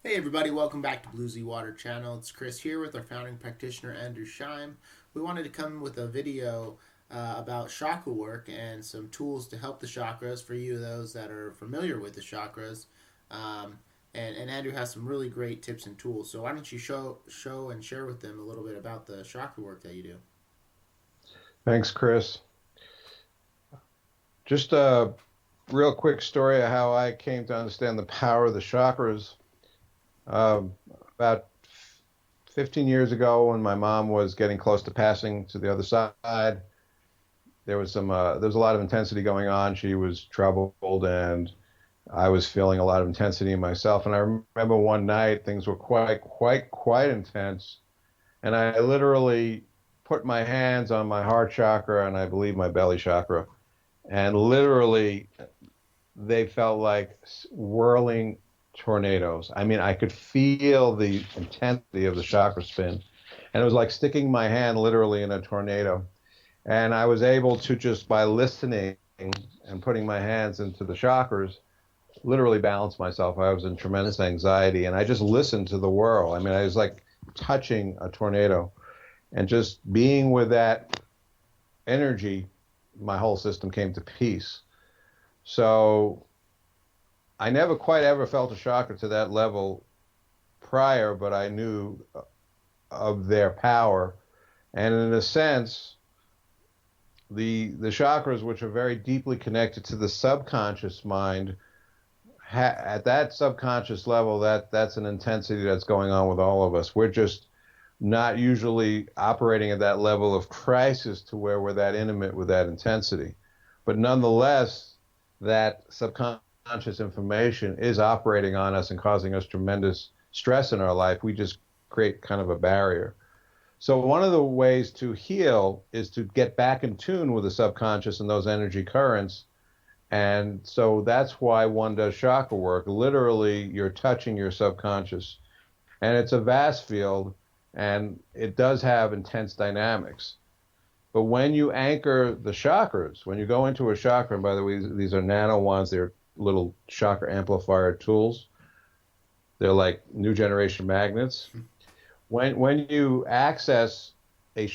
Hey everybody, welcome back to Blue Z Water Channel. It's Chris here with our founding practitioner Andrew Scheim. We wanted to come with a video about chakra work and some tools to help the chakras for you those that are familiar with the chakras. Um, and Andrew has some really great tips and tools. So why don't you show and share with them a little bit about the chakra work that you do? Thanks, Chris. Just a real quick story of how I came to understand the power of the chakras. Um, about 15 years ago, when my mom was getting close to passing to the other side, there was a lot of intensity going on. She was troubled, and I was feeling a lot of intensity in myself. And I remember one night things were quite intense, and I literally put my hands on my heart chakra and I believe my belly chakra, and literally they felt like whirling tornadoes. I mean, I could feel the intensity of the chakra spin, and it was like sticking my hand literally in a tornado. And I was able to, just by listening and putting my hands into the chakras, literally balance myself. I was in tremendous anxiety, and I just listened to the whirl. I mean, I was like touching a tornado, and just being with that energy, my whole system came to peace. So I never quite ever felt a chakra to that level prior, but I knew of their power. And in a sense, the chakras, which are very deeply connected to the subconscious mind, at that subconscious level, that's an intensity that's going on with all of us. We're just not usually operating at that level of crisis to where we're that intimate with that intensity. But nonetheless, that subconscious information is operating on us and causing us tremendous stress in our life. We just create kind of a barrier. So, one of the ways to heal is to get back in tune with the subconscious and those energy currents. And so that's why one does chakra work. Literally, you're touching your subconscious, and it's a vast field, and it does have intense dynamics. But when you anchor the chakras, when you go into a chakra, and by the way, these are nano ones, they're little chakra amplifier tools. They're like new generation magnets. When you access a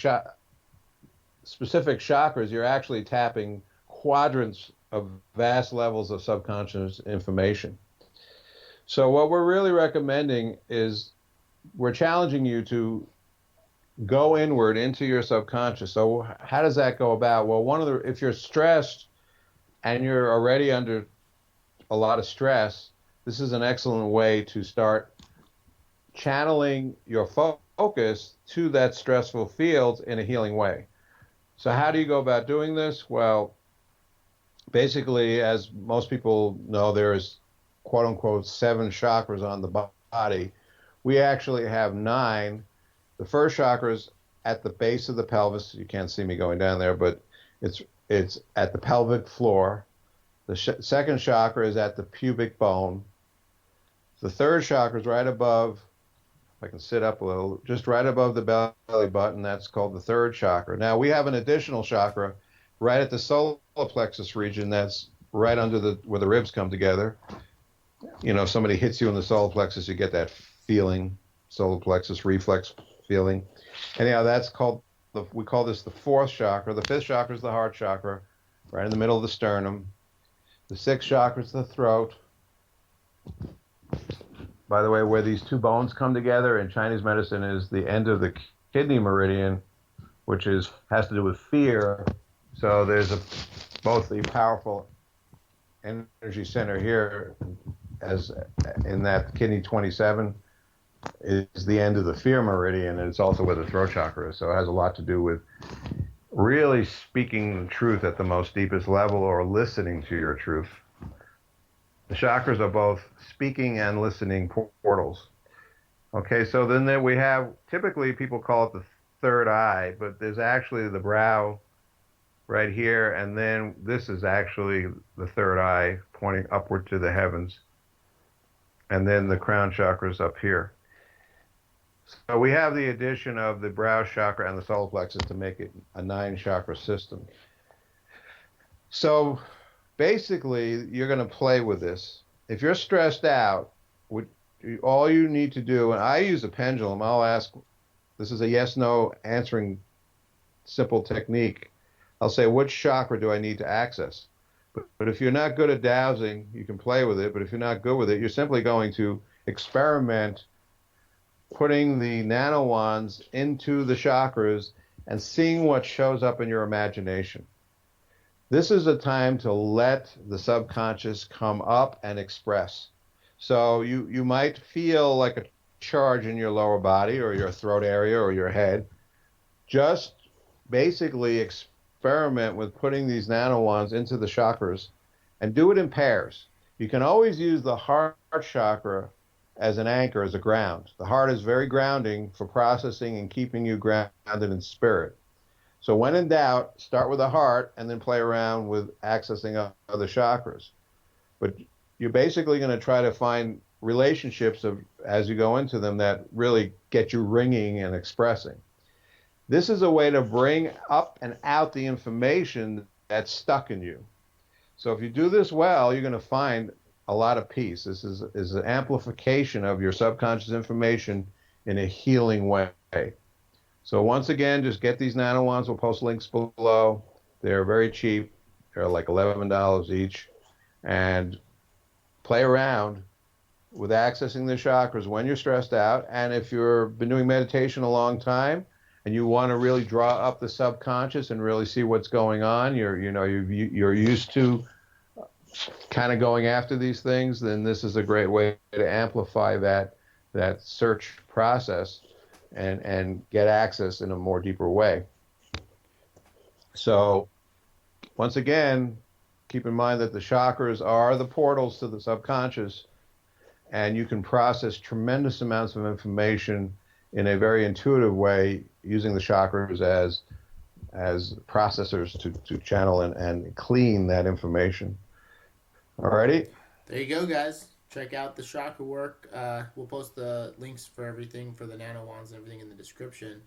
specific chakras, you're actually tapping quadrants of vast levels of subconscious information. So what we're really recommending is we're challenging you to go inward into your subconscious. So how does that go about? Well, if you're stressed and you're already under a lot of stress, this is an excellent way to start channeling your focus to that stressful field in a healing way. So how do you go about doing this? Well, basically, as most people know, there's quote unquote seven chakras on the body. We actually have nine. The first chakra is at the base of the pelvis. You can't see me going down there, but it's it's at the pelvic floor. The second chakra is at the pubic bone. The third chakra is right above, if I can sit up a little, just right above the belly button. That's called the third chakra. Now, we have an additional chakra right at the solar plexus region, that's right under the where the ribs come together. You know, if somebody hits you in the solar plexus, you get that feeling, solar plexus reflex feeling. Anyhow, we call this the fourth chakra. The fifth chakra is the heart chakra, right in the middle of the sternum. The sixth chakra is the throat. By the way, where these two bones come together in Chinese medicine is the end of the kidney meridian, which is has to do with fear. So there's both the powerful energy center here, as in that kidney 27 is the end of the fear meridian, and it's also where the throat chakra is. So it has a lot to do with really speaking the truth at the most deepest level, or listening to your truth. The chakras are both speaking and listening portals. Okay, so then we have, typically people call it the third eye, but there's actually the brow right here, and then this is actually the third eye pointing upward to the heavens, and then the crown chakra is up here. So we have the addition of the brow chakra and the solar plexus to make it a nine chakra system. So basically, you're going to play with this. If you're stressed out, all you need to do, and I use a pendulum. I'll ask, this is a yes no answering simple technique. I'll say, which chakra do I need to access? But if you're not good at dowsing, you can play with it. But if you're not good with it, you're simply going to experiment putting the nano wands into the chakras and seeing what shows up in your imagination. This is a time to let the subconscious come up and express. So you might feel like a charge in your lower body or your throat area or your head. Just basically experiment with putting these nano wands into the chakras and do it in pairs. You can always use the heart chakra as an anchor, as a ground. The heart is very grounding for processing and keeping you grounded in spirit. So when in doubt, start with the heart and then play around with accessing other chakras. But you're basically going to try to find relationships of as you go into them that really get you ringing and expressing. This is a way to bring up and out the information that's stuck in you. So if you do this well, you're going to find a lot of peace. This is an amplification of your subconscious information in a healing way. So once again, just get these nano wands. We'll post links below. They're very cheap. They're like $11 each. And play around with accessing the chakras when you're stressed out. And if you've been doing meditation a long time and you want to really draw up the subconscious and really see what's going on, you're used to kind of going after these things, then this is a great way to amplify that search process and get access in a more deeper way. So once again, keep in mind that the chakras are the portals to the subconscious, and you can process tremendous amounts of information in a very intuitive way using the chakras as processors to channel and clean that information. Alrighty? There you go, guys. Check out the chakra work. We'll post the links for everything for the nano wands and everything in the description.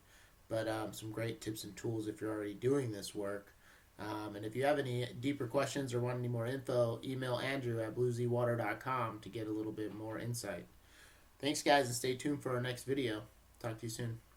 But some great tips and tools if you're already doing this work. And if you have any deeper questions or want any more info, email Andrew at bluezewater.com to get a little bit more insight. Thanks, guys, and stay tuned for our next video. Talk to you soon.